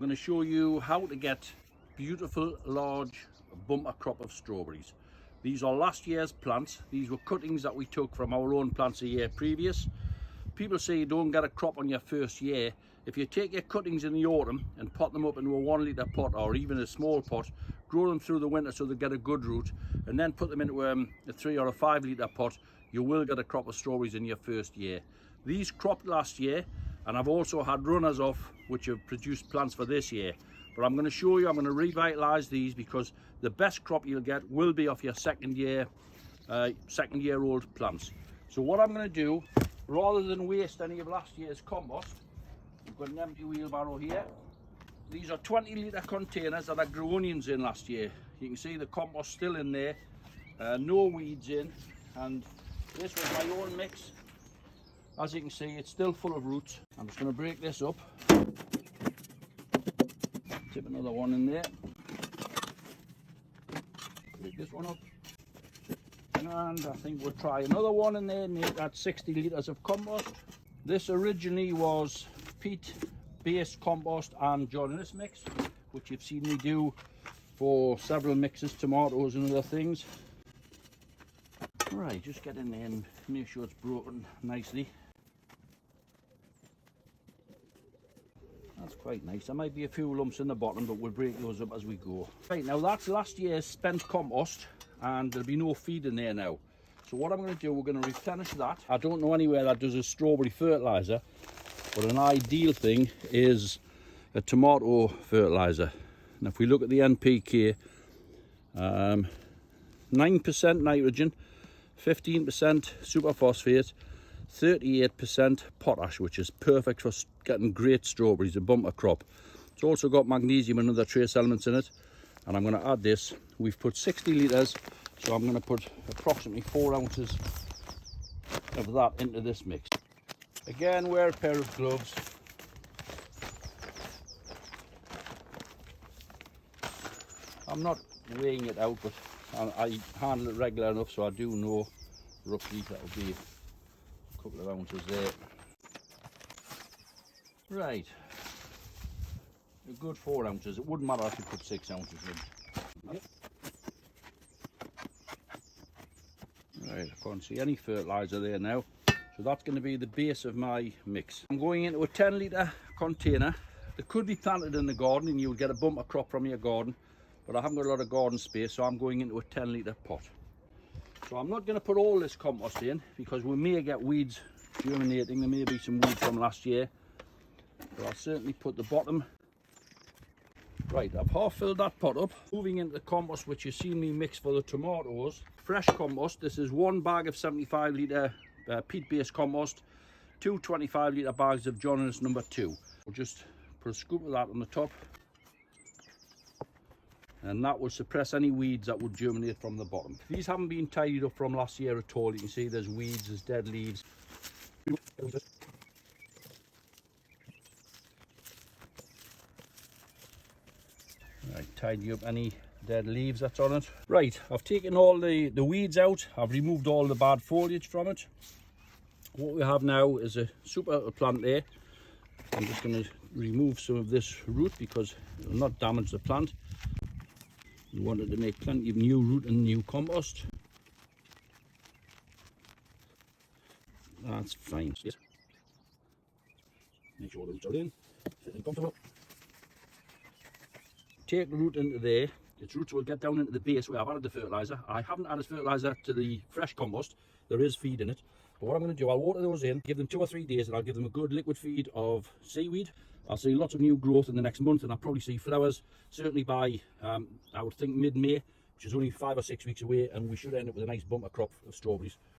I'm going to show you how to get beautiful large bumper crop of strawberries. These are last year's plants. These were cuttings that we took from our own plants a year previous. People say you don't get a crop on your first year. If you take your cuttings in the autumn and pot them up into a 1 litre pot or even a small pot, grow them through the winter so they get a good root, and then put them into a 3 or a 5 litre pot, you will get a crop of strawberries in your first year. These cropped last year, and I've also had runners off which have produced plants for this year. But I'm going to show you, I'm going to revitalise these because the best crop you'll get will be off your second year old plants. So what I'm going to do, rather than waste any of last year's compost, I've got an empty wheelbarrow here. These are 20 litre containers that I grew onions in last year. You can see the compost still in there, no weeds in, and this was my own mix. As you can see, it's still full of roots. I'm just going to break this up. Tip another one in there. Break this one up. And I think we'll try another one in there and make that 60 litres of compost. This originally was peat-based compost and joinless mix, which you've seen me do for several mixes, tomatoes and other things. Right, just get in there and make sure it's broken nicely. That's quite nice. There might be a few lumps in the bottom, but we'll break those up as we go. Right, now that's last year's spent compost, and there'll be no feed in there now. So what I'm going to do, we're going to replenish that. I don't know anywhere that does a strawberry fertiliser, but an ideal thing is a tomato fertiliser. And if we look at the NPK, 9% nitrogen, 15% superphosphate, 38% potash, which is perfect for getting great strawberries, a bumper crop. It's also got magnesium and other trace elements in it. And I'm going to add this. We've put 60 litres, so I'm going to put approximately 4 ounces of that into this mix. Again, wear a pair of gloves. I'm not weighing it out, but I handle it regular enough, so I do know roughly that will be a couple of ounces there. Right, a good 4 ounces. It wouldn't matter if you put 6 ounces in. Yep. Right, I can't see any fertiliser there now, so that's going to be the base of my mix. I'm going into a 10 litre container. It could be planted in the garden and you would get a bumper crop from your garden, but I haven't got a lot of garden space, so I'm going into a 10 litre pot. So I'm not going to put all this compost in because we may get weeds germinating. There may be some weeds from last year, but I'll certainly put the bottom. Right, I've half filled that pot up. Moving into the compost which you've seen me mix for the tomatoes. Fresh compost. This is 1 bag of 75 litre peat-based compost, 2 25 litre bags of joinless number 2. We'll just put a scoop of that on the top, and that will suppress any weeds that would germinate from the bottom. These haven't been tidied up from last year at all. You can see there's weeds, there's dead leaves. Right, tidy up any dead leaves that's on it. Right, I've taken all the weeds out. I've removed all the bad foliage from it. What we have now is a super plant there. I'm just going to remove some of this root because it will not damage the plant. We wanted to make plenty of new root and new compost. That's fine. Yes. Make sure the roots are in, sitting comfortable. Take the root into there. Its roots will get down into the base where I've added the fertiliser. I haven't added fertiliser to the fresh compost. There is feed in it. But what I'm going to do, I'll water those in, give them 2 or 3 days, and I'll give them a good liquid feed of seaweed. I'll see lots of new growth in the next month, and I'll probably see flowers certainly by, I would think, mid-May, which is only 5 or 6 weeks away, and we should end up with a nice bumper crop of strawberries.